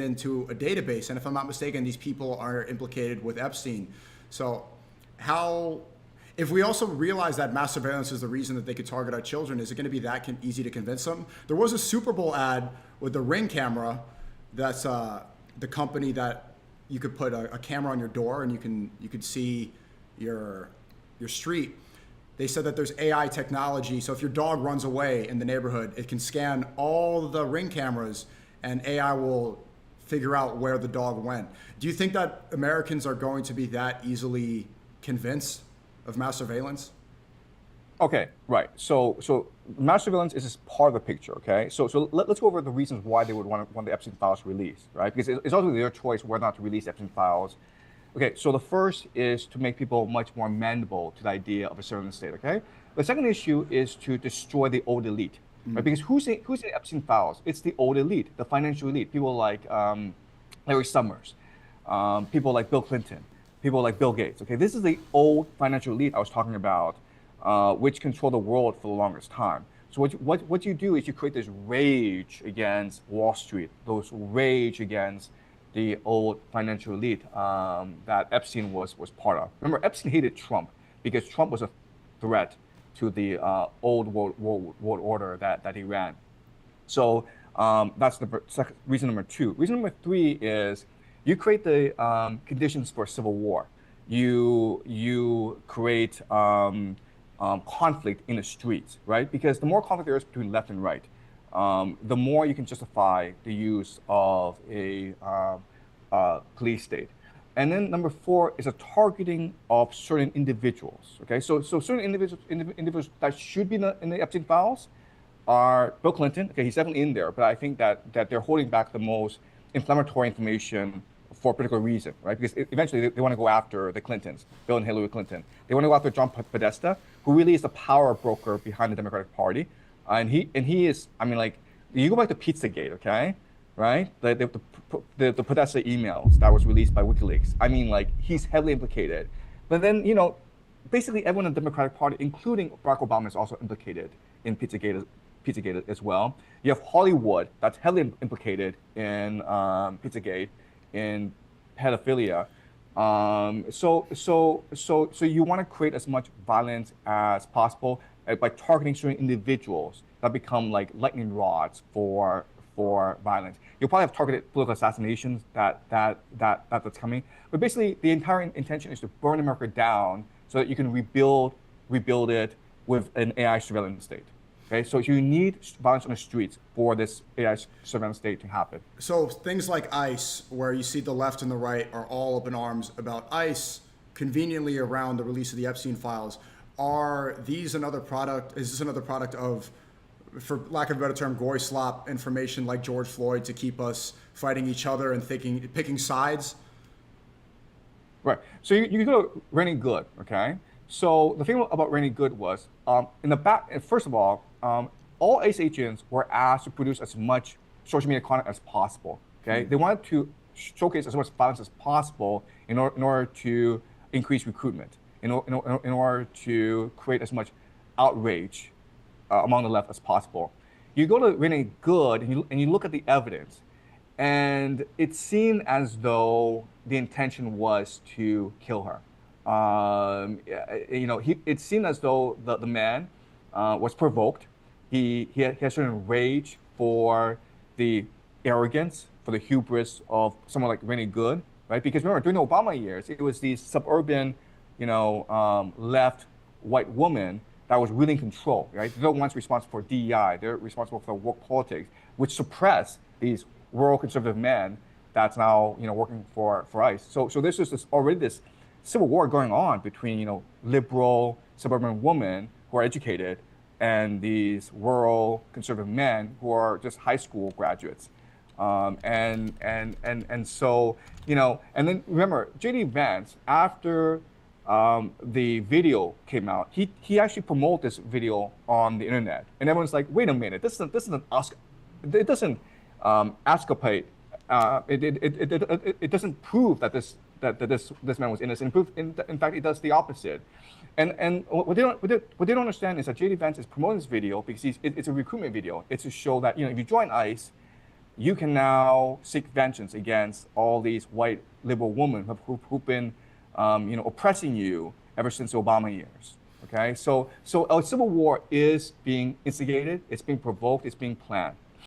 into a database. And if I'm not mistaken, these people are implicated with Epstein. So how, if we also realize that mass surveillance is the reason that they could target our children, is it going to be that easy to convince them? There was a Super Bowl ad with the Ring camera. That's the company that you could put a camera on your door and you could see your street. They said that there's AI technology, so if your dog runs away in the neighborhood, it can scan all the Ring cameras and AI will figure out where the dog went. Do you think that Americans are going to be that easily convinced of mass surveillance? Okay, right. So mass surveillance is just part of the picture, okay? So let's go over the reasons why they would want the Epstein files released, right? Because it's also their choice whether or not to release Epstein files. Okay, so the first is to make people much more amenable to the idea of a surveillance state, okay? The second issue is to destroy the old elite, right? Because who's in Epstein files? It's the old elite, the financial elite, people like Larry Summers, people like Bill Clinton, people like Bill Gates, okay? This is the old financial elite I was talking about, which control the world for the longest time. So what you do is you create this rage against Wall Street, those rage against the old financial elite that Epstein was part of. Remember, Epstein hated Trump because Trump was a threat to the old world order that he ran. So that's reason number two. Reason number three is you create the conditions for a civil war. You create conflict in the streets, right? Because the more conflict there is between left and right, the more you can justify the use of a police state. And then number four is a targeting of certain individuals, okay? So certain individuals that should be in the Epstein files are Bill Clinton. Okay, he's definitely in there, but I think that they're holding back the most inflammatory information for a particular reason, right? Because eventually they want to go after the Clintons, Bill and Hillary Clinton. They want to go after John Podesta, who really is the power broker behind the Democratic Party. And he is, I mean, like, you go back to Pizzagate, okay? Right? The Podesta emails that was released by WikiLeaks. I mean, like, he's heavily implicated. But then, you know, basically everyone in the Democratic Party, including Barack Obama, is also implicated in Pizzagate as well. You have Hollywood that's heavily implicated in Pizzagate, in pedophilia. So you want to create as much violence as possible by targeting certain individuals that become like lightning rods for violence. You'll probably have targeted political assassinations that's coming. But basically, the entire intention is to burn America down so that you can rebuild it with an AI surveillance state. Okay, so you need violence on the streets for this AI surveillance state to happen. So things like ICE, where you see the left and the right are all up in arms about ICE, conveniently around the release of the Epstein files, is this another product of, for lack of a better term, gory slop information like George Floyd to keep us fighting each other and picking sides? Right. So you go to Rennie Good, okay? So the thing about Rennie Good was, in the back, first of all ICE agents were asked to produce as much social media content as possible, okay? They wanted to showcase as much violence as possible in order to increase recruitment, in order to create as much outrage among the left as possible. You go to Rennie Good and you look at the evidence, and it seemed as though the intention was to kill her. It seemed as though the man was provoked. He had certain rage for the arrogance, for the hubris of someone like Rennie Good, right? Because remember, during the Obama years, it was these suburban, left white women that was really in control, right? They're the ones responsible for DEI. They're responsible for woke politics, which suppress these rural conservative men that's now, working for ICE. So there's just already this civil war going on between, liberal suburban women who are educated and these rural conservative men who are just high school graduates. And then remember, J.D. Vance, after the video came out, he actually promoted this video on the internet, and everyone's like, "Wait a minute, this isn't Oscar. It doesn't exculpate. It doesn't prove that this man was innocent. In fact, it does the opposite." And what they don't understand is that J.D. Vance is promoting this video because it's a recruitment video. It's to show that if you join ICE, you can now seek vengeance against all these white liberal women who've been, oppressing you ever since the Obama years. Okay, so a civil war is being instigated, it's being provoked, it's being planned.